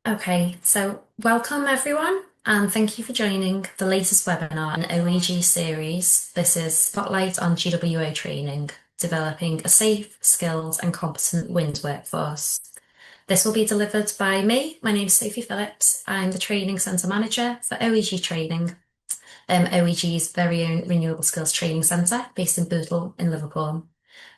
Okay, so welcome everyone, and thank you for joining the latest webinar in OEG series. This is Spotlight on GWO training, developing a safe, skilled and competent wind workforce. This will be delivered by me. My name is Sophie Phillips. I'm the Training Centre Manager for OEG Training, OEG's very own Renewable Skills Training Centre based in Bootle in Liverpool.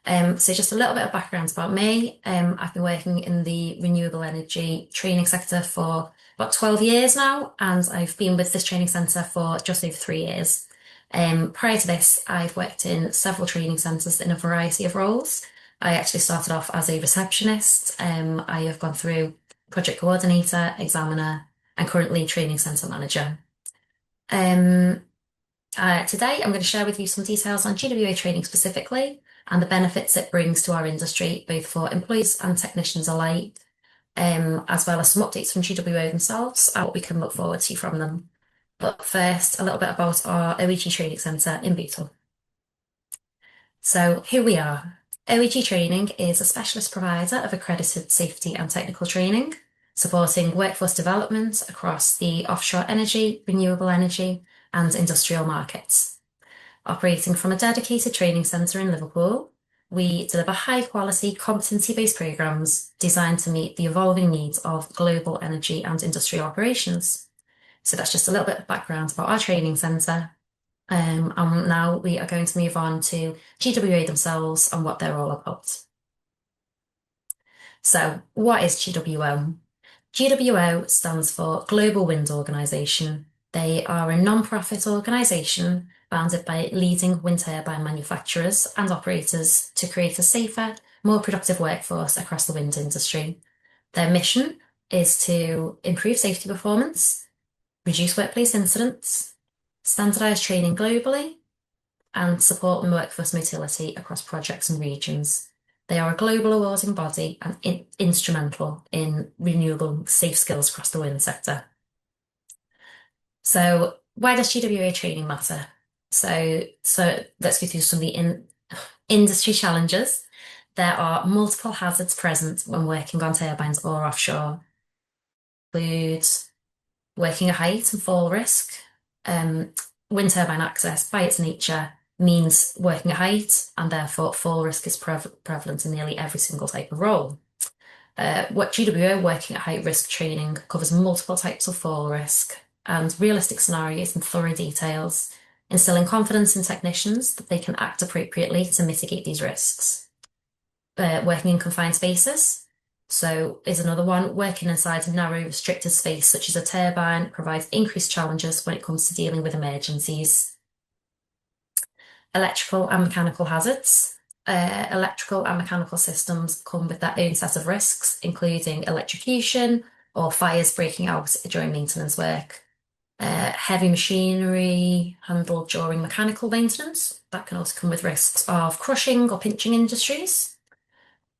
So just a little bit of background about me. I've been working in the renewable energy training sector for about 12 years now, and I've been with this training centre for just over 3 years. Prior to this, I've worked in several training centres in a variety of roles. I actually started off as a receptionist. I have gone through project coordinator, examiner, and currently training centre manager. Um, Today, I'm going to share with you some details on GWO training specifically and the benefits it brings to our industry, both for employees and technicians alike, as well as some updates from GWO themselves and what we can look forward to from them. But first, a little bit about our OEG Training Centre in Bootle. So here we are. OEG Training is a specialist provider of accredited safety and technical training, supporting workforce development across the offshore energy, renewable energy, and industrial markets. Operating from a dedicated training centre in Liverpool, we deliver high-quality, competency-based programmes designed to meet the evolving needs of global energy and industrial operations. So that's just a little bit of background about our training centre. And now we are going to move on to GWO themselves and what they're all about. So, what is GWO? GWO stands for Global Wind Organisation. They are a non-profit organisation founded by leading wind turbine manufacturers and operators to create a safer, more productive workforce across the wind industry. Their mission is to improve safety performance, reduce workplace incidents, standardise training globally, and support workforce mobility across projects and regions. They are a global awarding body and instrumental in renewable safe skills across the wind sector. So why does GWO training matter? So let's go through some of the industry challenges. There are multiple hazards present when working on turbines or offshore. Includes working at height and fall risk. Wind turbine access, by its nature, means working at height, and therefore fall risk is prevalent in nearly every single type of role. What GWO working at height risk training covers multiple types of fall risk and realistic scenarios in thorough details, instilling confidence in technicians that they can act appropriately to mitigate these risks. Working in confined spaces. So is another one. Working inside a narrow, restricted space, such as a turbine, provides increased challenges when it comes to dealing with emergencies. Electrical and mechanical hazards. Electrical and mechanical systems come with their own set of risks, including electrocution or fires breaking out during maintenance work. Heavy machinery handled during mechanical maintenance. That can also come with risks of crushing or pinching industries.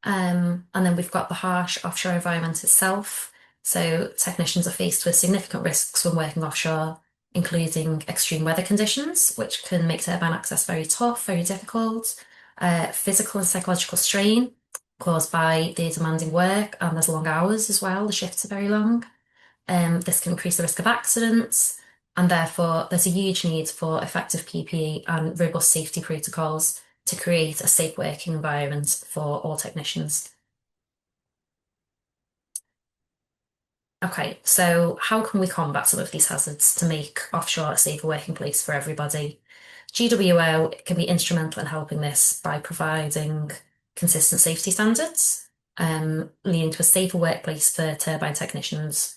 And then we've got the harsh offshore environment itself. So technicians are faced with significant risks when working offshore, including extreme weather conditions, which can make turbine access very tough, very difficult, physical and psychological strain caused by the demanding work, and there's long hours as well, the shifts are very long. This can increase the risk of accidents, and therefore there's a huge need for effective PPE and robust safety protocols to create a safe working environment for all technicians. Okay, so how can we combat some of these hazards to make offshore a safer working place for everybody? GWO can be instrumental in helping this by providing consistent safety standards, leading to a safer workplace for turbine technicians.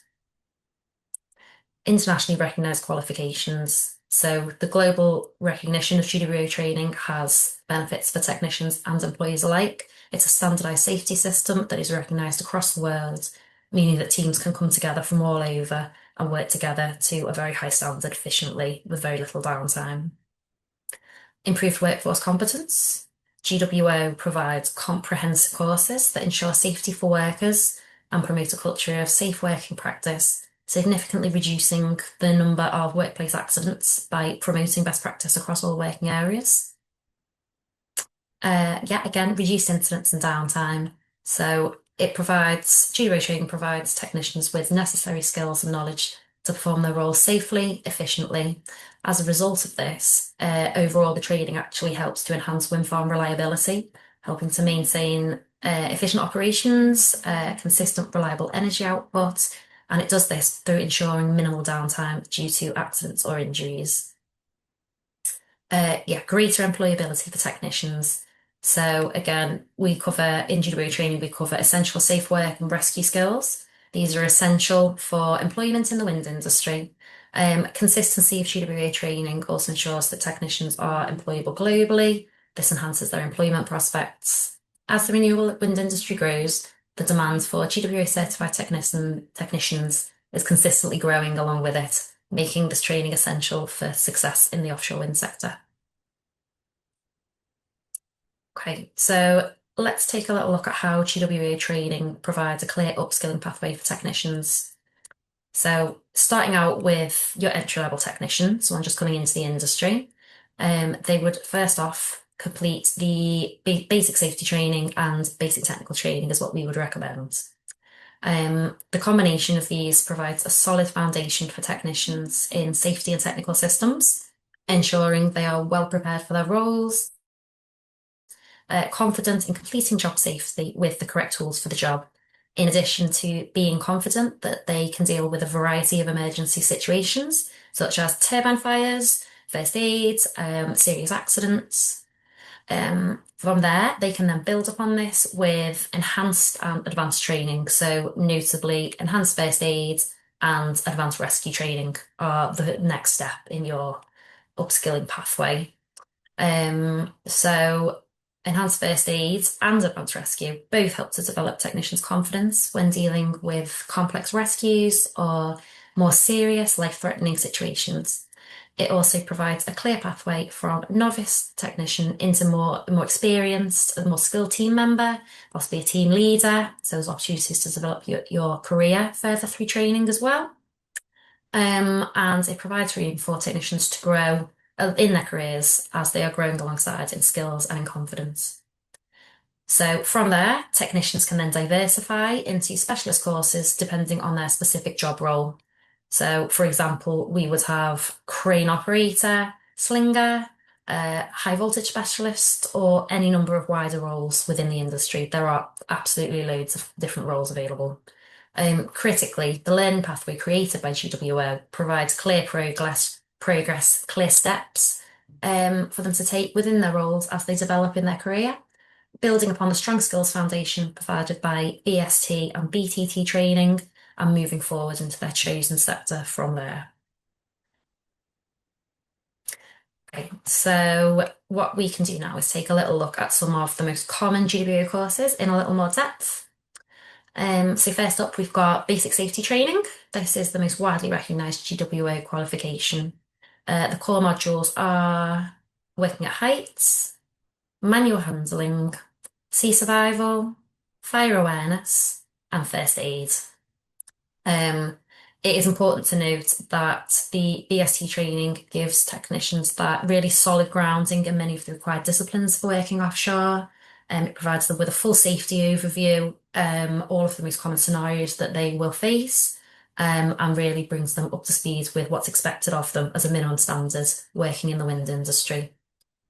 Internationally recognised qualifications. So the global recognition of GWO training has benefits for technicians and employees alike. It's a standardised safety system that is recognised across the world, meaning that teams can come together from all over and work together to a very high standard efficiently with very little downtime. Improved workforce competence. GWO provides comprehensive courses that ensure safety for workers and promote a culture of safe working practice, significantly reducing the number of workplace accidents by promoting best practice across all working areas. Again, reduced incidents and downtime. So GWO training provides technicians with necessary skills and knowledge to perform their roles safely, efficiently. As a result of this, overall the training actually helps to enhance wind farm reliability, helping to maintain efficient operations, consistent, reliable energy output, and it does this through ensuring minimal downtime due to accidents or injuries. Greater employability for technicians. So again, in GWO training, we cover essential safe work and rescue skills. These are essential for employment in the wind industry. Consistency of GWO training also ensures that technicians are employable globally. This enhances their employment prospects. As the renewable wind industry grows, the demand for GWO certified technicians is consistently growing along with it, making this training essential for success in the offshore wind sector. Okay, so let's take a little look at how GWO training provides a clear upskilling pathway for technicians. So starting out with your entry-level technician, someone just coming into the industry, they would first off complete the basic safety training and basic technical training is what we would recommend. The combination of these provides a solid foundation for technicians in safety and technical systems, ensuring they are well prepared for their roles, confident in completing job safely with the correct tools for the job, in addition to being confident that they can deal with a variety of emergency situations, such as turbine fires, first aid, serious accidents. From there, they can then build upon this with enhanced and advanced training. So notably, enhanced first aid and advanced rescue training are the next step in your upskilling pathway. So enhanced first aid and advanced rescue both help to develop technicians' confidence when dealing with complex rescues or more serious life-threatening situations. It also provides a clear pathway from novice technician into more experienced and more skilled team member, possibly a team leader. So there's opportunities to develop your career further through training as well. And it provides room for technicians to grow in their careers as they are growing alongside in skills and in confidence. So from there, technicians can then diversify into specialist courses depending on their specific job role. So for example, we would have crane operator, slinger, high voltage specialist, or any number of wider roles within the industry. There are absolutely loads of different roles available. Critically, the learning pathway created by GWO provides clear progress, clear steps for them to take within their roles as they develop in their career, building upon the strong skills foundation provided by BST and BTT training and moving forward into their chosen sector from there. Okay, so what we can do now is take a little look at some of the most common GWO courses in a little more depth. So first up, we've got basic safety training. This is the most widely recognised GWO qualification. The core modules are working at heights, manual handling, sea survival, fire awareness, and first aid. It is important to note that the BST training gives technicians that really solid grounding in many of the required disciplines for working offshore. It provides them with a full safety overview, all of the most common scenarios that they will face, and really brings them up to speed with what's expected of them as a minimum standard working in the wind industry.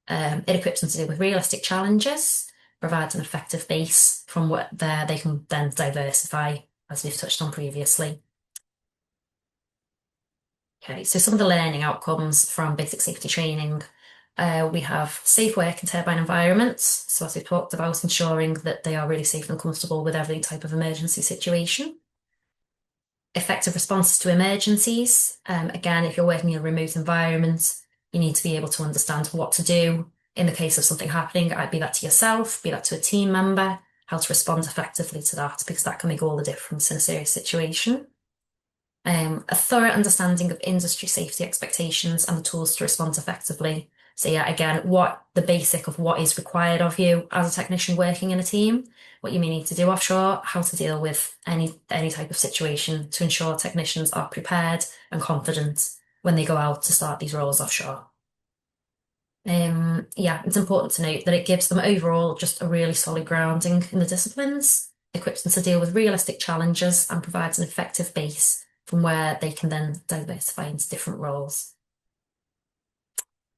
It equips them to deal with realistic challenges, provides an effective base from what they can then diversify, as we've touched on previously. Okay, so some of the learning outcomes from basic safety training. We have safe work in turbine environments. So as we talked about, ensuring that they are really safe and comfortable with every type of emergency situation. Effective responses to emergencies. Again, if you're working in a remote environment, you need to be able to understand what to do in the case of something happening, be that to yourself, be that to a team member, how to respond effectively to that, because that can make all the difference in a serious situation. A thorough understanding of industry safety expectations and the tools to respond effectively. So yeah, again, the basic of what is required of you as a technician working in a team, what you may need to do offshore, how to deal with any type of situation to ensure technicians are prepared and confident when they go out to start these roles offshore. It's important to note that it gives them overall just a really solid grounding in the disciplines. equips them to deal with realistic challenges and provides an effective base from where they can then diversify into different roles.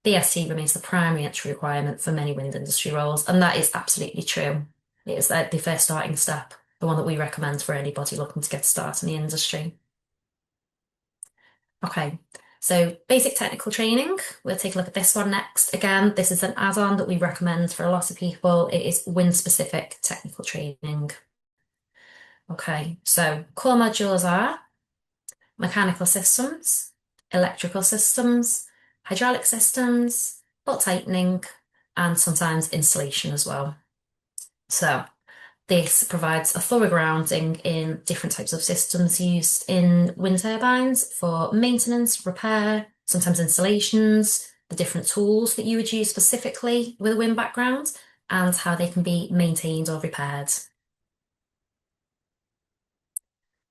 BST remains the primary entry requirement for many wind industry roles, and that is absolutely true. It is the first starting step, the one that we recommend for anybody looking to get a start in the industry. Okay, so basic technical training. We'll take a look at this one next. Again, this is an add-on that we recommend for a lot of people. It is wind-specific technical training. Okay, so core modules are mechanical systems, electrical systems, hydraulic systems, bolt tightening, and sometimes installation as well. So this provides a thorough grounding in different types of systems used in wind turbines for maintenance, repair, sometimes installations, the different tools that you would use specifically with a wind background, and how they can be maintained or repaired.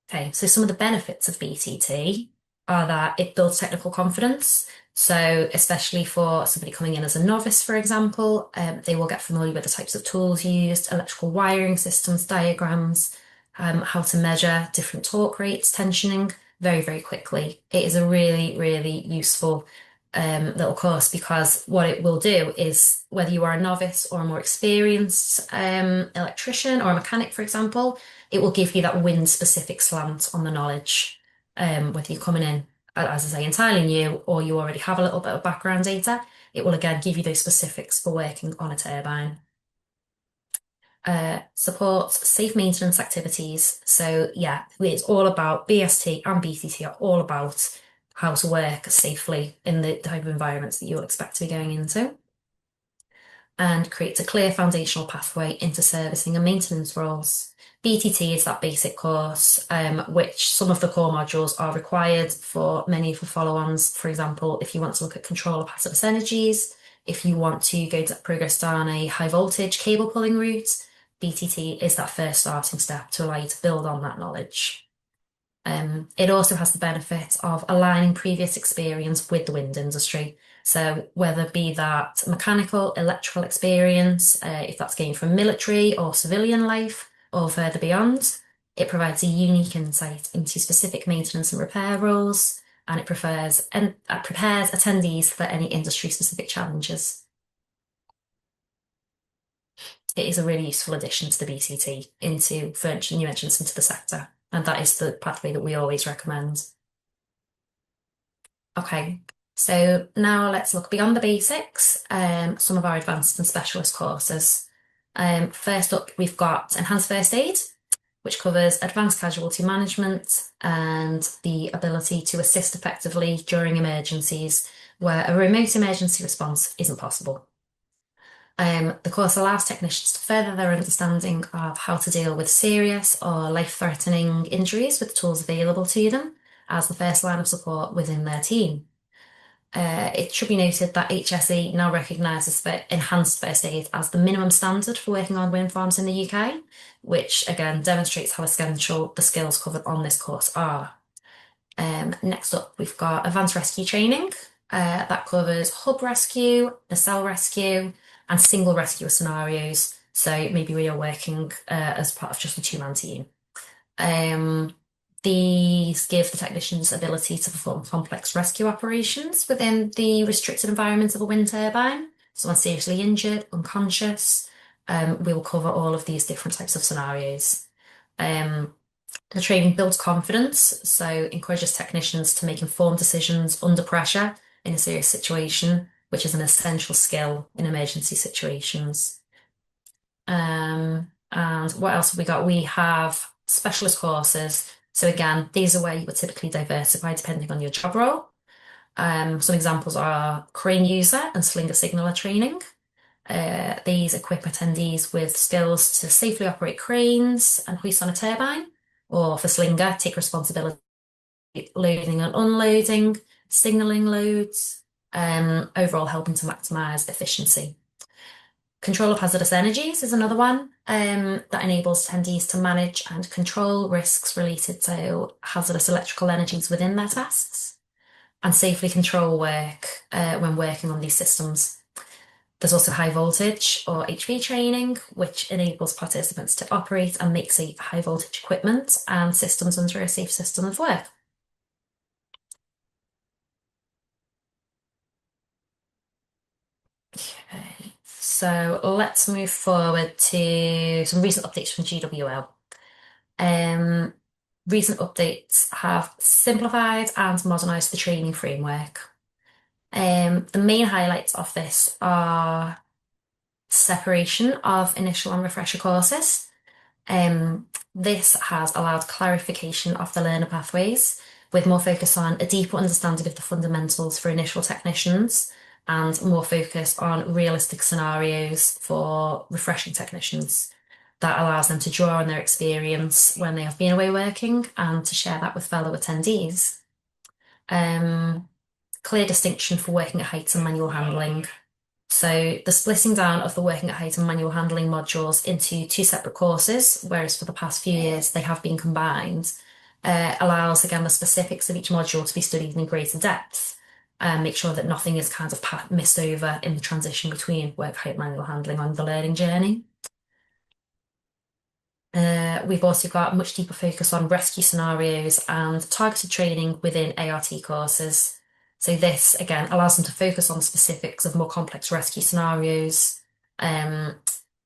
Okay, so some of the benefits of BTT are that it builds technical confidence. So especially for somebody coming in as a novice, for example, they will get familiar with the types of tools used, electrical wiring systems, diagrams, how to measure different torque rates, tensioning very, very quickly. It is a really, really useful little course because what it will do is whether you are a novice or a more experienced electrician or a mechanic, for example, it will give you that wind specific slant on the knowledge, whether you're coming in, as I say, entirely new or you already have a little bit of background data, it will again give you those specifics for working on a turbine. Supports safe maintenance activities. So yeah, it's all about BST and BTT are all about how to work safely in the type of environments that you'll expect to be going into, and creates a clear foundational pathway into servicing and maintenance roles. BTT is that basic course, which some of the core modules are required for many of the follow-ons. For example, if you want to look at control of hazardous energies, if you want to progress down a high voltage cable pulling route, BTT is that first starting step to allow you to build on that knowledge. It also has the benefit of aligning previous experience with the wind industry. So whether be that mechanical, electrical experience, if that's gained from military or civilian life or further beyond, it provides a unique insight into specific maintenance and repair roles, and it prepares attendees for any industry-specific challenges. It is a really useful addition to the BTT into furniture new entrants into the sector, and that is the pathway that we always recommend. Okay, so now let's look beyond the basics, some of our advanced and specialist courses. First up, we've got Enhanced First Aid, which covers advanced casualty management and the ability to assist effectively during emergencies where a remote emergency response isn't possible. The course allows technicians to further their understanding of how to deal with serious or life-threatening injuries with the tools available to them as the first line of support within their team. It should be noted that HSE now recognises enhanced first aid as the minimum standard for working on wind farms in the UK, which again demonstrates how essential the skills covered on this course are. Next up, we've got advanced rescue training. That covers hub rescue, nacelle rescue, and single rescue scenarios. So maybe we are working as part of just a two-man team. These give the technicians ability to perform complex rescue operations within the restricted environment of a wind turbine. Someone seriously injured, unconscious. We will cover all of these different types of scenarios. The training builds confidence, so encourages technicians to make informed decisions under pressure in a serious situation, which is an essential skill in emergency situations. And what else have we got? We have specialist courses. So again, these are where you would typically diversify depending on your job role. Some examples are crane user and slinger signaller training. These equip attendees with skills to safely operate cranes and hoist on a turbine, or for slinger, take responsibility loading and unloading, signalling loads, overall helping to maximise efficiency. Control of hazardous energies is another one that enables attendees to manage and control risks related to hazardous electrical energies within their tasks and safely control work when working on these systems. There's also high voltage or HV training, which enables participants to operate and make safe high voltage equipment and systems under a safe system of work. Okay, so let's move forward to some recent updates from GWO. Um, Recent updates have simplified and modernised the training framework. The main highlights of this are separation of initial and refresher courses. This has allowed clarification of the learner pathways with more focus on a deeper understanding of the fundamentals for initial technicians and more focus on realistic scenarios for refreshing technicians. That allows them to draw on their experience when they have been away working and to share that with fellow attendees. Um, Clear distinction for working at heights and manual handling. So the splitting down of the working at height and manual handling modules into two separate courses, whereas for the past few years they have been combined, allows again the specifics of each module to be studied in greater depth and make sure that nothing is kind of missed over in the transition between work height manual handling on the learning journey. We've also got a much deeper focus on rescue scenarios and targeted training within ART courses. So this again allows them to focus on the specifics of more complex rescue scenarios, um,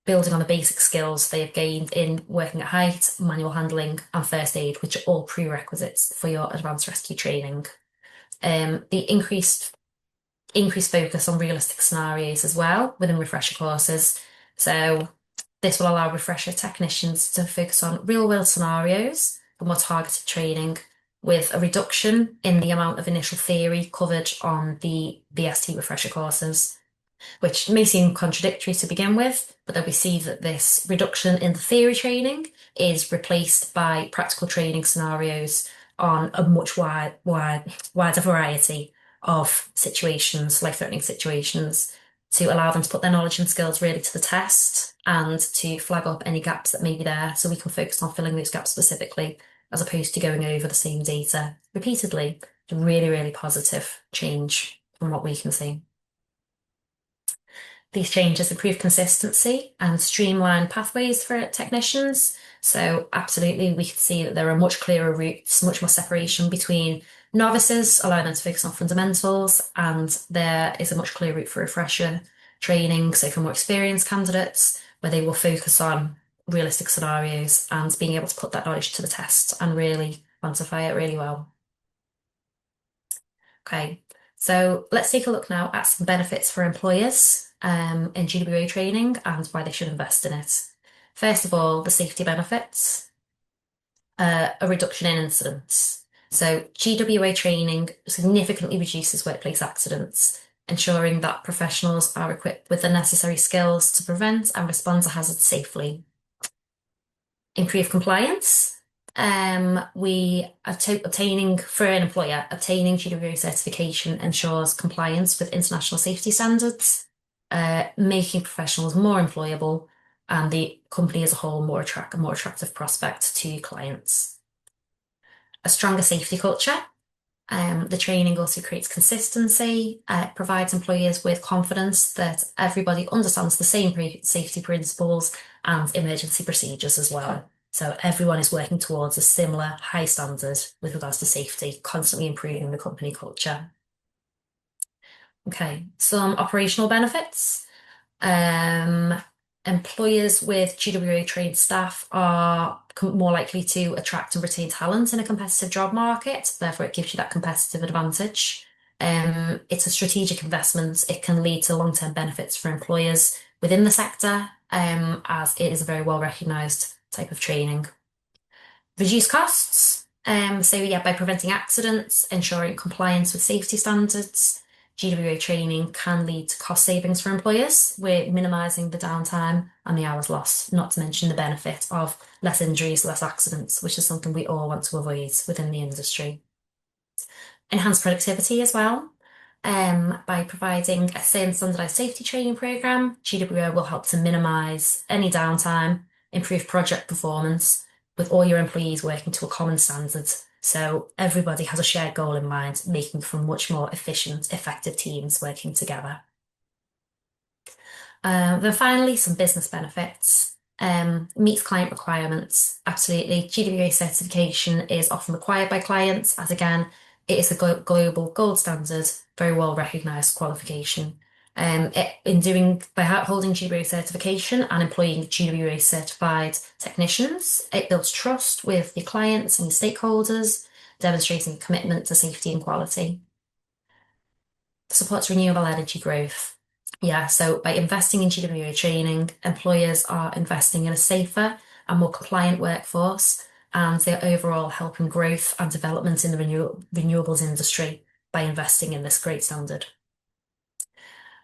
building on the basic skills they have gained in working at height, manual handling, and first aid, which are all prerequisites for your advanced rescue training. The increased focus on realistic scenarios as well within refresher courses. So this will allow refresher technicians to focus on real-world scenarios for more targeted training, with a reduction in the amount of initial theory covered on the BST refresher courses, which may seem contradictory to begin with, but then we see that this reduction in the theory training is replaced by practical training scenarios on a much wider variety of situations, life-threatening situations, to allow them to put their knowledge and skills really to the test and to flag up any gaps that may be there so we can focus on filling those gaps specifically as opposed to going over the same data repeatedly. A really, really positive change from what we can see. These changes improve consistency and streamline pathways for technicians. So absolutely, we can see that there are much clearer routes, much more separation between novices, allowing them to focus on fundamentals, and there is a much clearer route for refresher training, so for more experienced candidates, where they will focus on realistic scenarios and being able to put that knowledge to the test and really quantify it really well. Okay, so let's take a look now at some benefits for employers in GWO training and why they should invest in it. First of all, the safety benefits, a reduction in incidents. So GWO training significantly reduces workplace accidents, ensuring that professionals are equipped with the necessary skills to prevent and respond to hazards safely. Improve compliance. Obtaining for an employer, obtaining GWO certification ensures compliance with international safety standards, making professionals more employable and the company as a whole a more attractive prospect to clients. A stronger safety culture. The training also creates consistency, provides employers with confidence that everybody understands the same safety principles and emergency procedures as well. So everyone is working towards a similar high standard with regards to safety, constantly improving the company culture. Okay, some operational benefits. Employers with GWO trained staff are more likely to attract and retain talent in a competitive job market. Therefore, it gives you that competitive advantage. It's a strategic investment. It can lead to long-term benefits for employers within the sector, as it is a very well recognised type of training. Reduce costs. So yeah, by preventing accidents, ensuring compliance with safety standards, GWO training can lead to cost savings for employers. We're minimising the downtime and the hours lost, not to mention the benefit of less injuries, less accidents, which is something we all want to avoid within the industry. Enhance productivity as well. By providing a safe and standardised safety training programme, GWO will help to minimise any downtime, improve project performance, with all your employees working to a common standard. So everybody has a shared goal in mind, making for much more efficient, effective teams working together. Then finally, some business benefits. Meets client requirements. Absolutely. GWO certification is often required by clients, as again, it is a global gold standard, very well recognized qualification. By holding GWO certification and employing GWO certified technicians, it builds trust with your clients and your stakeholders, demonstrating a commitment to safety and quality. Supports renewable energy growth. Yeah, so by investing in GWO training, employers are investing in a safer and more compliant workforce, and they're overall helping growth and development in the renewables industry by investing in this great standard.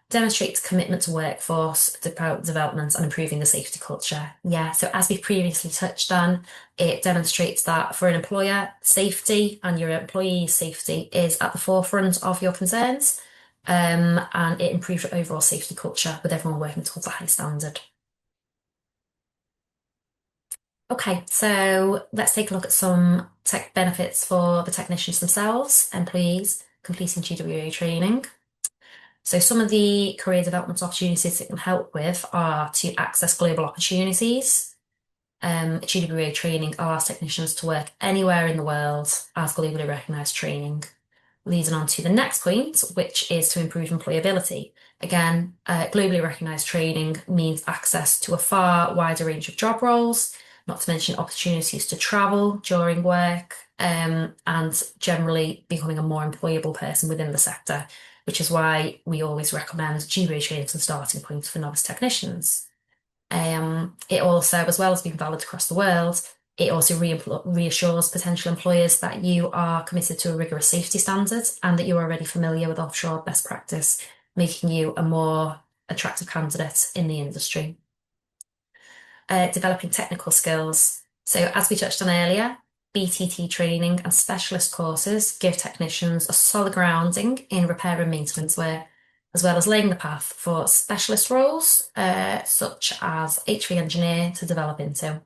Demonstrates commitment to workforce development and improving the safety culture. Yeah, so as we previously touched on, it demonstrates that for an employer, safety and your employees' safety is at the forefront of your concerns, and it improves your overall safety culture with everyone working towards a high standard. Okay, so let's take a look at some tech benefits for the technicians themselves, employees completing GWO training. So some of the career development opportunities it can help with are to access global opportunities. GWO training allows technicians to work anywhere in the world as globally recognised training. Leading on to the next point, which is to improve employability. Again, globally recognised training means access to a far wider range of job roles, not to mention opportunities to travel during work, and generally becoming a more employable person within the sector, which is why we always recommend GWO training as a starting point for novice technicians. It also, as well as being valid across the world, it also reassures potential employers that you are committed to a rigorous safety standard and that you're already familiar with offshore best practice, making you a more attractive candidate in the industry. Developing technical skills. So, as we touched on earlier, BTT training and specialist courses give technicians a solid grounding in repair and maintenance work, as well as laying the path for specialist roles, such as HV engineer, to develop into.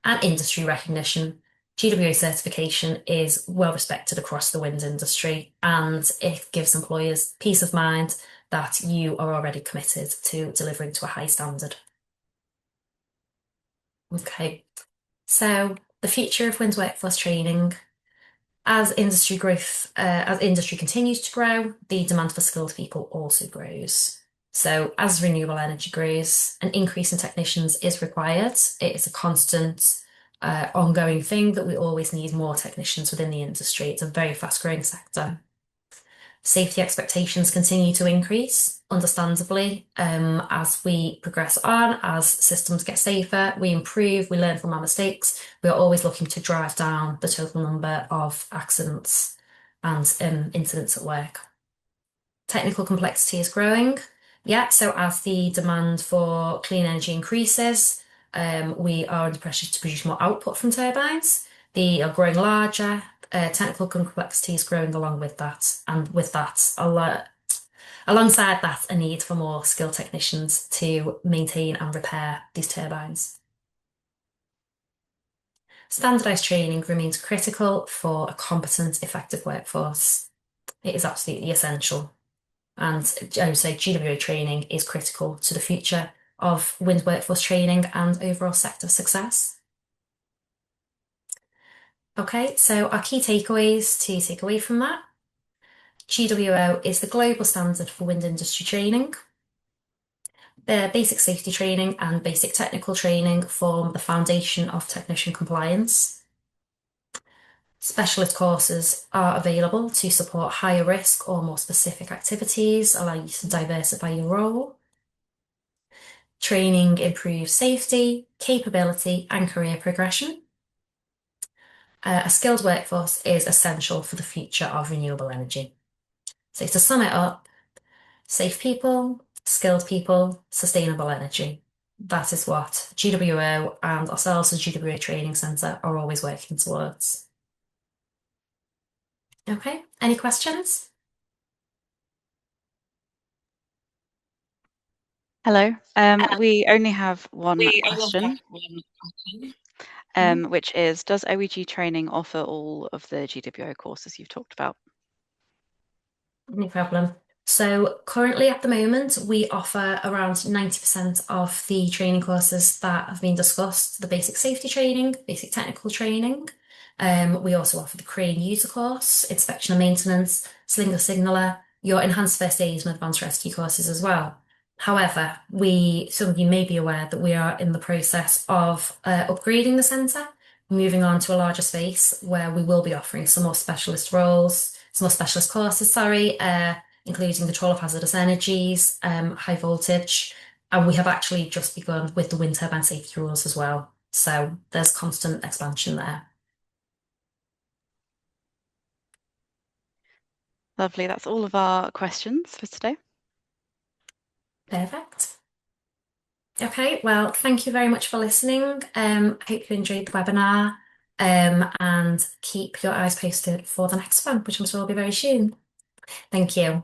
And industry recognition. GWO certification is well respected across the wind industry, and it gives employers peace of mind that you are already committed to delivering to a high standard. Okay, so the future of wind workforce training. As industry continues to grow, the demand for skilled people also grows. So as renewable energy grows, an increase in technicians is required. It is a constant, ongoing thing that we always need more technicians within the industry. It's a very fast-growing sector. Safety expectations continue to increase, understandably, as we progress on, as systems get safer, we improve, we learn from our mistakes. We are always looking to drive down the total number of accidents and incidents at work. Technical complexity is growing. Yeah, so as the demand for clean energy increases, we are under pressure to produce more output from turbines. They are growing larger. Technical complexity is growing along with that, and with that, alongside that, a need for more skilled technicians to maintain and repair these turbines. Standardised training remains critical for a competent, effective workforce. It is absolutely essential. And I would say GWO training is critical to the future of wind workforce training and overall sector success. Okay, so our key takeaways to take away from that. GWO is the global standard for wind industry training. The basic safety training and basic technical training form the foundation of technician compliance. Specialist courses are available to support higher risk or more specific activities, allow you to diversify your role. Training improves safety, capability, and career progression. A skilled workforce is essential for the future of renewable energy. So to sum it up, safe people, skilled people, sustainable energy. That is what GWO and ourselves as GWO Training Centre are always working towards. Okay, any questions? Hello. We only have one question, which is, does OEG training offer all of the GWO courses you've talked about? No problem. So currently at the moment, we offer around 90% of the training courses that have been discussed, the basic safety training, basic technical training. We also offer the crane user course, inspection and maintenance, slinger signaller, your enhanced first aid and advanced rescue courses as well. However, some of you may be aware that we are in the process of upgrading the centre, moving on to a larger space where we will be offering some more specialist roles, some more specialist courses, sorry, including control of hazardous energies, high voltage, and we have actually just begun with the wind turbine safety rules as well. So there's constant expansion there. Lovely. That's all of our questions for today. Perfect. Okay, well, thank you very much for listening. I hope you enjoyed the webinar, and keep your eyes posted for the next one, which I'm sure will be very soon. Thank you.